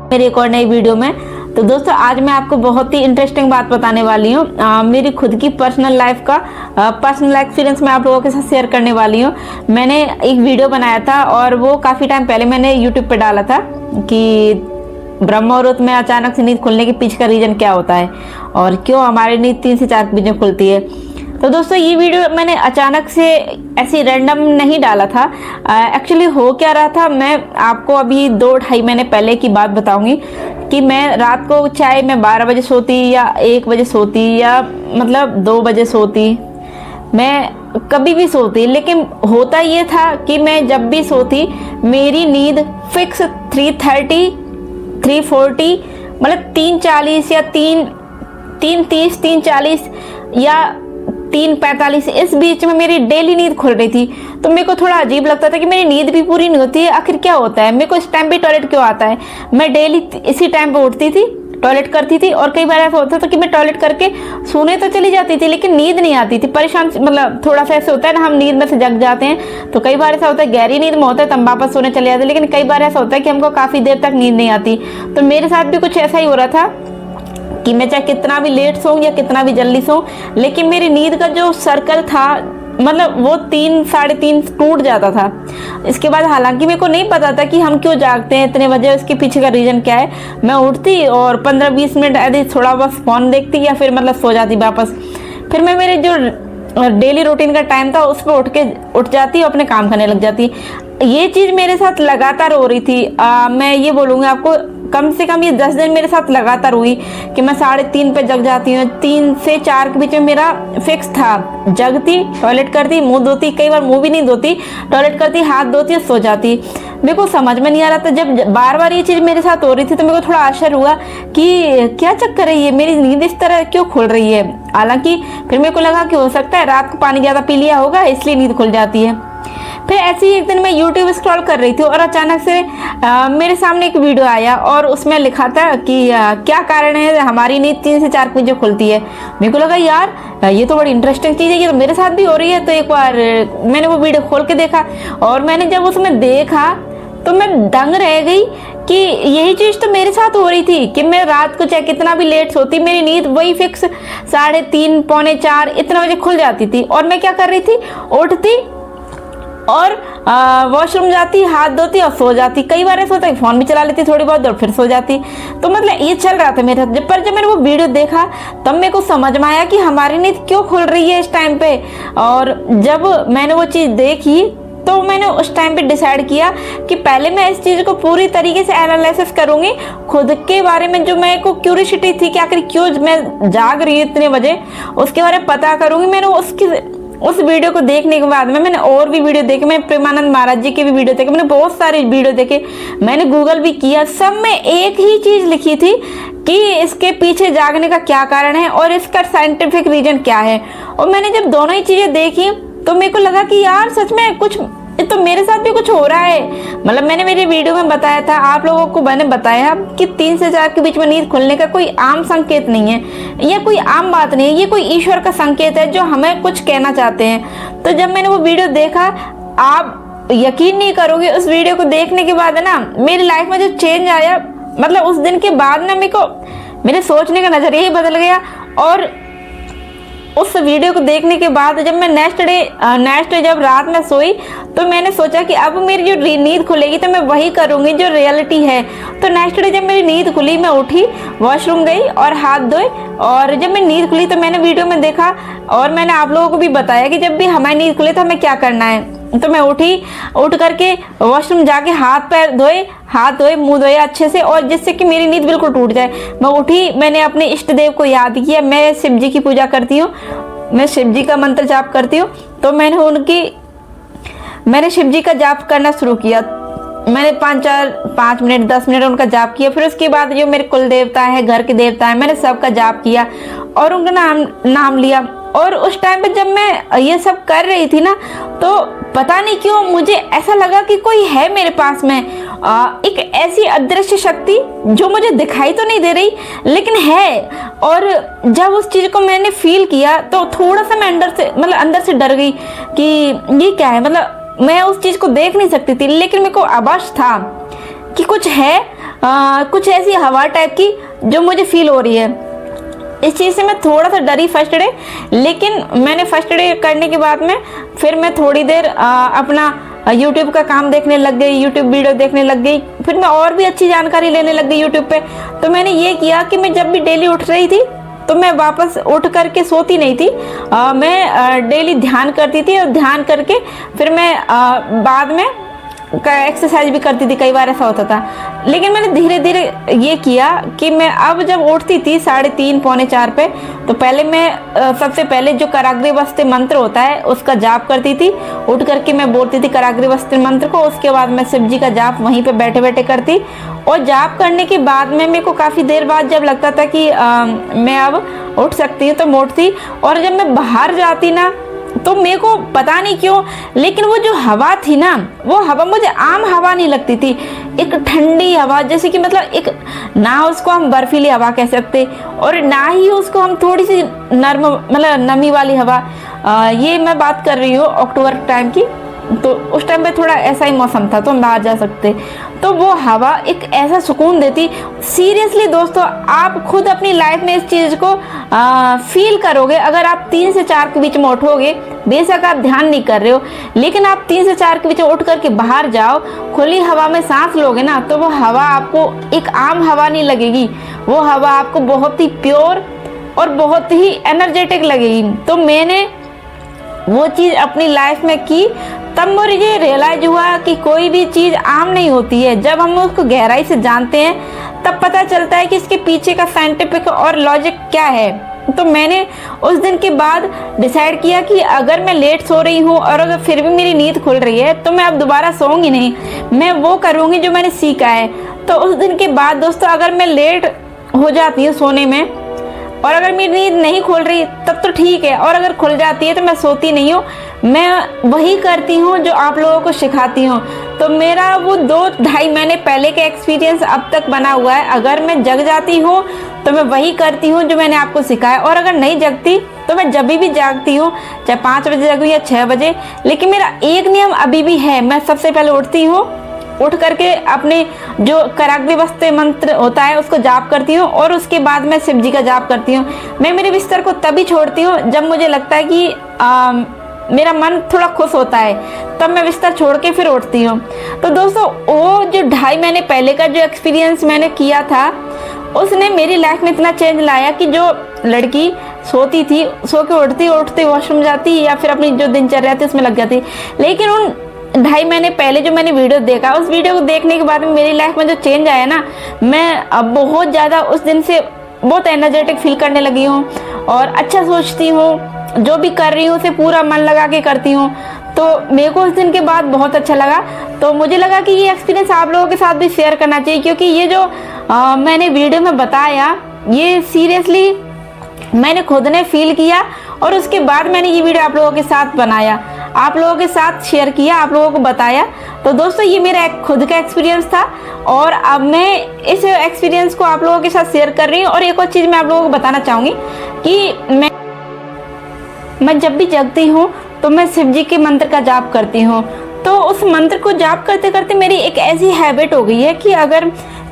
मेरी एक और नई वीडियो में। तो दोस्तों आज मैं आपको बहुत ही इंटरेस्टिंग बात बताने वाली हूँ। मेरी खुद की पर्सनल लाइफ का पर्सनल एक्सपीरियंस मैं आप लोगों के साथ शेयर करने वाली हूँ। मैंने एक वीडियो बनाया था और वो काफ़ी टाइम पहले मैंने यूट्यूब पे डाला था कि ब्रह्म मुहूर्त में अचानक से नींद खुलने के पीछे का रीज़न क्या होता है और क्यों हमारी नींद 3 से 4 के बीच में खुलती है। तो दोस्तों ये वीडियो मैंने अचानक से ऐसे रैंडम नहीं डाला था। एक्चुअली हो क्या रहा था, मैं आपको अभी 2-2.5 महीने पहले की बात बताऊंगी कि मैं रात को चाहे मैं 12 बजे सोती या 1 बजे सोती या मतलब 2 बजे सोती, मैं कभी भी सोती, लेकिन होता ये था कि मैं जब भी सोती मेरी नींद फिक्स 3:30 3:40 मतलब 3:40 या 3:30 3:40 या 3:45 इस बीच में मेरी डेली नींद खुल रही थी। तो मेरे को थोड़ा अजीब लगता था कि मेरी नींद भी पूरी नहीं होती है, आखिर क्या होता है, मेरे को इस टाइम पे टॉयलेट क्यों आता है। मैं डेली इसी टाइम पे उठती थी, टॉयलेट करती थी और कई बार ऐसा होता था कि मैं टॉयलेट करके सोने तो चली जाती थी लेकिन नींद नहीं आती थी। परेशान मतलब थोड़ा सा ऐसे होता है ना, हम नींद में से जग जाते हैं तो कई बार ऐसा होता है गहरी नींद में होता है तो हम वापस सोने चले जाते हैं, लेकिन कई बार ऐसा होता है कि हमको काफ़ी देर तक नींद नहीं आती। तो मेरे साथ भी कुछ ऐसा ही हो रहा था कि मैं चाहे कितना भी लेट सोऊं या कितना भी जल्दी सोऊं, लेकिन मेरी नींद का जो सर्कल था मतलब वो 3 साढ़े 3 टूट जाता था। इसके बाद हालांकि मेरे को नहीं पता था कि हम क्यों जागते हैं इतने बजे, उसके पीछे का रीज़न क्या है। मैं उठती और 15-20 मिनट ऐसे थोड़ा बस फ़ोन देखती या फिर मतलब सो जाती वापस। फिर मैं मेरे जो डेली रूटीन का टाइम था उस पर उठ जाती और अपने काम करने लग जाती। ये चीज़ मेरे साथ लगातार हो रही थी। मैं ये बोलूँगी आपको कम से कम ये 10 दिन मेरे साथ लगातार हुई कि मैं 3:30 पे जग जाती हूँ। 3 से 4 के बीच में मेरा फिक्स था, जगती, टॉयलेट करती, मुंह धोती, कई बार मुंह भी नहीं धोती, टॉयलेट करती, हाथ धोती और सो जाती। मेरे को समझ में नहीं आ रहा था, जब बार बार ये चीज़ मेरे साथ हो रही थी तो मेरे को थोड़ा आश्चर्य हुआ कि क्या चक्कर है, ये मेरी नींद इस तरह क्यों खुल रही है। हालांकि फिर मेरे को लगा कि हो सकता है रात को पानी ज़्यादा पी लिया होगा इसलिए नींद खुल जाती है। फिर ऐसे ही एक दिन मैं YouTube स्क्रॉल कर रही थी और अचानक से मेरे सामने एक वीडियो आया और उसमें लिखा था कि क्या कारण है हमारी नींद 3 से 4 बजे खुलती है। मेरे को लगा यार ये तो बड़ी इंटरेस्टिंग चीज़ है, ये तो मेरे साथ भी हो रही है। तो एक बार मैंने वो वीडियो खोल के देखा और मैंने जब उसमें देखा तो मैं दंग रह गई कि यही चीज़ तो मेरे साथ हो रही थी कि मैं रात को चाहे कितना भी लेट सोती मेरी नींद वही फिक्स 3:30 पौने 4 इतना बजे खुल जाती थी। और मैं क्या कर रही थी, उठती और वॉशरूम जाती, हाथ धोती और सो जाती। कई बार ऐसा होता है फ़ोन भी चला लेती थोड़ी बहुत और फिर सो जाती। तो मतलब ये चल रहा था मेरे साथ। जब मैंने वो वीडियो देखा तब मेरे को समझ में आया कि हमारी नींद क्यों खुल रही है इस टाइम पे। और जब मैंने वो चीज़ देखी तो मैंने उस टाइम पे डिसाइड किया कि पहले मैं इस चीज़ को पूरी तरीके से एनालिसिस करूँगी, खुद के बारे में जो मेरे को क्यूरियोसिटी थी कि आखिर क्यों मैं जाग रही हूँ इतने बजे, उसके बारे में पता करूँगी। मैंने उस वीडियो को देखने के बाद में मैंने और भी वीडियो देखे, मैं प्रेमानंद महाराज जी के भी वीडियो देखे, मैंने बहुत सारे वीडियो देखे, मैंने गूगल भी किया। सब में एक ही चीज़ लिखी थी कि इसके पीछे जागने का क्या कारण है और इसका साइंटिफिक रीजन क्या है। और मैंने जब दोनों ही चीज़ें देखी तो मेरे को लगा कि यार सच में कुछ तो मेरे साथ भी कुछ हो रहा है। मतलब मैंने मेरी वीडियो में बताया था, आप लोगों को मैंने बताया कि 3 से 4 के बीच में नींद खुलने का कोई आम संकेत नहीं है, यह कोई आम बात नहीं है, ये कोई ईश्वर का संकेत है जो हमें कुछ कहना चाहते हैं। तो जब मैंने वो वीडियो देखा, आप यकीन नहीं करोगे, उस वीडियो को देखने के बाद ना मेरी लाइफ में जो चेंज आया, मतलब उस दिन के बाद ना मेरे सोचने का नजरिया ही बदल गया। और उस वीडियो को देखने के बाद जब मैं नेक्स्ट डे जब रात में सोई तो मैंने सोचा कि अब मेरी जो नींद खुलेगी तो मैं वही करूँगी जो रियलिटी है। तो नेक्स्ट डे जब मेरी नींद खुली, मैं उठी, वॉशरूम गई और हाथ धोए, और जब मेरी नींद खुली तो मैंने वीडियो में देखा और मैंने आप लोगों को भी बताया कि जब भी हमारी नींद खुले तो हमें क्या करना है। तो मैं उठ करके वॉशरूम जाके हाथ धोए, मुंह धोए अच्छे से, और जिससे कि मेरी नींद बिल्कुल टूट जाए। मैं उठी, मैंने अपने इष्ट देव को याद किया। मैं शिव जी की पूजा करती हूँ, मैं शिव जी का मंत्र जाप करती हूँ। तो मैंने शिव जी का जाप करना शुरू किया। मैंने 5 मिनट 10 मिनट उनका जाप किया। फिर उसके बाद जो मेरे कुल देवता है, घर के देवता है, मैंने सबका जाप किया और उनका नाम लिया। और उस टाइम पे जब मैं ये सब कर रही थी ना, तो पता नहीं क्यों मुझे ऐसा लगा कि कोई है मेरे पास में, एक ऐसी अदृश्य शक्ति जो मुझे दिखाई तो नहीं दे रही लेकिन है। और जब उस चीज़ को मैंने फील किया तो थोड़ा सा मैं अंदर से डर गई कि ये क्या है। मतलब मैं उस चीज़ को देख नहीं सकती थी लेकिन मेरे को आभास था कि कुछ है कुछ ऐसी हवा टाइप की जो मुझे फील हो रही है। इस चीज़ से मैं थोड़ा सा डरी फर्स्ट डे, लेकिन मैंने फर्स्ट डे करने के बाद में फिर मैं थोड़ी देर अपना YouTube का काम देखने लग गई, YouTube वीडियो देखने लग गई। फिर मैं और भी अच्छी जानकारी लेने लग गई YouTube पे। तो मैंने ये किया कि मैं जब भी डेली उठ रही थी तो मैं वापस उठ करके सोती नहीं थी, मैं डेली ध्यान करती थी, और ध्यान करके फिर मैं बाद में एक्सरसाइज भी करती थी। कई बार ऐसा होता था, लेकिन मैंने धीरे धीरे ये किया कि मैं अब जब उठती थी 3:30 पौने 4 पे, तो पहले मैं सबसे पहले जो कराग्रे वस्ते मंत्र होता है उसका जाप करती थी। उठ करके मैं बोलती थी कराग्रे वस्ते मंत्र को। उसके बाद मैं शिव जी का जाप वहीं पे बैठे बैठे करती, और जाप करने के बाद में मेरे को काफ़ी देर बाद जब लगता था कि मैं अब उठ सकती हूँ तो मैं उठती। और जब मैं बाहर जाती ना, तो मेरे को पता नहीं क्यों, लेकिन वो जो हवा थी ना, वो हवा मुझे आम हवा नहीं लगती थी। एक ठंडी हवा, जैसे कि मतलब एक, ना उसको हम बर्फीली हवा कह सकते और ना ही उसको हम थोड़ी सी नर्म मतलब नमी वाली हवा। ये मैं बात कर रही हूँ अक्टूबर टाइम की, तो उस टाइम पे थोड़ा ऐसा ही मौसम था, तो हम बाहर जा सकते। तो वो हवा एक ऐसा सुकून देती। सीरियसली दोस्तों, आप खुद अपनी लाइफ में इस चीज़ को फील करोगे। अगर आप 3 से 4 के बीच में उठोगे, बेशक आप ध्यान नहीं कर रहे हो, लेकिन आप 3 से 4 के बीच में उठ करके बाहर जाओ, खुली हवा में सांस लोगे ना, तो वो हवा आपको एक आम हवा नहीं लगेगी। वो हवा आपको बहुत ही प्योर और बहुत ही एनर्जेटिक लगेगी। तो मैंने वो चीज़ अपनी लाइफ में की, तब मुझे रियलाइज हुआ कि कोई भी चीज़ आम नहीं होती है। जब हम उसको गहराई से जानते हैं तब पता चलता है कि इसके पीछे का साइंटिफिक और लॉजिक क्या है। तो मैंने उस दिन के बाद डिसाइड किया कि अगर मैं लेट सो रही हूँ और अगर फिर भी मेरी नींद खुल रही है, तो मैं अब दोबारा सोऊंगी नहीं, मैं वो करूँगी जो मैंने सीखा है। तो उस दिन के बाद दोस्तों, अगर मैं लेट हो जाती हूँ सोने में और अगर मेरी नींद नहीं खुल रही तब तो ठीक है, और अगर खुल जाती है तो मैं सोती नहीं हूँ, मैं वही करती हूँ जो आप लोगों को सिखाती हूँ। तो मेरा वो 2-2.5 महीने पहले का एक्सपीरियंस अब तक बना हुआ है। अगर मैं जग जाती हूँ तो मैं वही करती हूँ जो मैंने आपको सिखाया, और अगर नहीं जगती तो मैं जब भी जागती हूँ, चाहे 5 बजे जगूँ या 6 बजे। लेकिन मेरा एक नियम अभी भी है, मैं सबसे पहले उठती हूँ, उठ करके अपने जो कराग्रे वस्ते मंत्र होता है उसको जाप करती हूँ, और उसके बाद मैं शिव जी का जाप करती हूँ। मैं मेरे बिस्तर को तभी छोड़ती हूँ जब मुझे लगता है कि मेरा मन थोड़ा खुश होता है, तब मैं बिस्तर छोड़ के फिर उठती हूँ। तो दोस्तों, वो जो 2.5 महीने पहले का जो एक्सपीरियंस मैंने किया था, उसने मेरी लाइफ में इतना चेंज लाया कि जो लड़की सोती थी, सो के उठते वॉशरूम जाती या फिर अपनी जो दिनचर्या थी उसमें लग जाती, लेकिन उन 2.5 महीने पहले जो मैंने वीडियो देखा, उस वीडियो को देखने के बाद मेरी लाइफ में जो चेंज आया ना, मैं अब बहुत ज़्यादा उस दिन से बहुत एनर्जेटिक फील करने लगी हूँ और अच्छा सोचती हूँ। जो भी कर रही हूँ उसे पूरा मन लगा के करती हूँ। तो मेरे को उस दिन के बाद बहुत अच्छा लगा। तो मुझे लगा कि ये एक्सपीरियंस आप लोगों के साथ भी शेयर करना चाहिए, क्योंकि ये जो मैंने वीडियो में बताया, ये सीरियसली मैंने खुद ने फील किया, और उसके बाद मैंने ये वीडियो आप लोगों के साथ बनाया, आप लोगों के साथ शेयर किया, आप लोगों को बताया। तो दोस्तों, ये मेरा खुद का एक्सपीरियंस था, और अब मैं इस एक्सपीरियंस को आप लोगों के साथ शेयर कर रही हूँ। और एक और चीज़ मैं आप लोगों को बताना चाहूँगी कि मैं जब भी जगती हूँ तो मैं शिव जी के मंत्र का जाप करती हूँ। तो उस मंत्र को जाप करते करते मेरी एक ऐसी हैबिट हो गई है कि अगर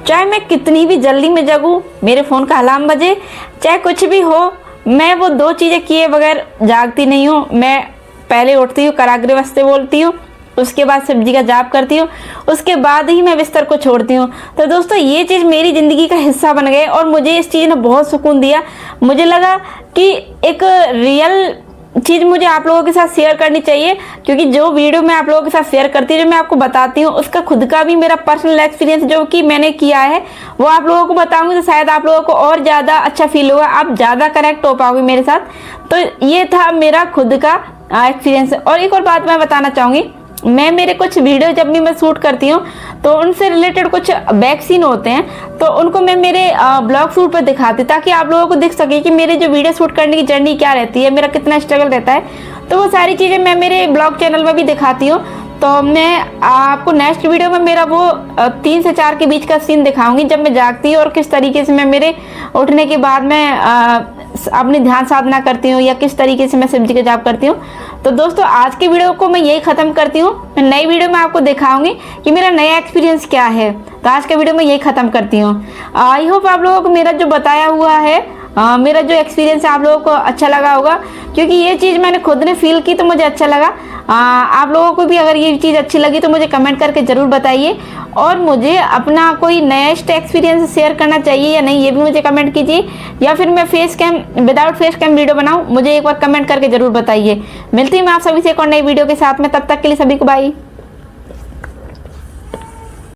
चाहे मैं कितनी भी जल्दी में जगूँ, मेरे फ़ोन का अलार्म बजे, चाहे कुछ भी हो, मैं वो 2 चीज़ें किए बगैर जागती नहीं हूँ। मैं पहले उठती हूँ, कराग्रे वस्ते बोलती हूँ, उसके बाद शिव जी का जाप करती हूँ, उसके बाद ही मैं बिस्तर को छोड़ती हूँ। तो दोस्तों, ये चीज़ मेरी ज़िंदगी का हिस्सा बन गए, और मुझे इस चीज़ ने बहुत सुकून दिया। मुझे लगा कि एक रियल चीज़ मुझे आप लोगों के साथ शेयर करनी चाहिए, क्योंकि जो वीडियो मैं आप लोगों के साथ शेयर करती हूँ, जो मैं आपको बताती हूँ, उसका खुद का भी मेरा पर्सनल एक्सपीरियंस जो कि मैंने किया है, वो आप लोगों को बताऊंगी, तो शायद आप लोगों को और ज़्यादा अच्छा फील होगा, आप ज़्यादा कनेक्ट हो पाओगे मेरे साथ। तो ये था मेरा खुद का एक्सपीरियंस। और एक और बात मैं बताना चाहूँगी, मैं मेरे कुछ वीडियो जब भी मैं शूट करती हूँ तो उनसे रिलेटेड कुछ बैक सीन होते हैं, तो उनको मैं मेरे ब्लॉग शूट पर दिखाती, ताकि आप लोगों को दिख सके कि मेरे जो वीडियो शूट करने की जर्नी क्या रहती है, मेरा कितना स्ट्रगल रहता है। तो वो सारी चीज़ें मैं मेरे ब्लॉग चैनल में भी दिखाती हूँ। तो मैं आपको नेक्स्ट वीडियो में मेरा वो 3 से 4 के बीच का सीन दिखाऊंगी, जब मैं जागती हूँ और किस तरीके से मैं मेरे उठने के बाद मैं अपनी ध्यान साधना करती हूँ या किस तरीके से मैं शिव जी का जाप करती हूँ। तो दोस्तों आज की वीडियो को मैं यही ख़त्म करती हूँ। मैं नई वीडियो में आपको दिखाऊंगी कि मेरा नया एक्सपीरियंस क्या है। तो आज का वीडियो में यही ख़त्म करती हूँ। आई होप आप लोगों को मेरा जो बताया हुआ है, मेरा जो एक्सपीरियंस है आप लोगों को अच्छा लगा होगा, क्योंकि ये चीज़ मैंने खुद ने फील की तो मुझे अच्छा लगा। आप लोगों को भी अगर ये चीज़ अच्छी लगी तो मुझे कमेंट करके ज़रूर बताइए, और मुझे अपना कोई नेक्स्ट एक्सपीरियंस शेयर करना चाहिए या नहीं ये भी मुझे कमेंट कीजिए, या फिर मैं face cam without face cam video बनाऊं, मुझे एक बार कमेंट करके ज़रूर बताइए। मिलती हूँ मैं आप सभी से एक और नई वीडियो के साथ में, तब तक के लिए सभी को बाय।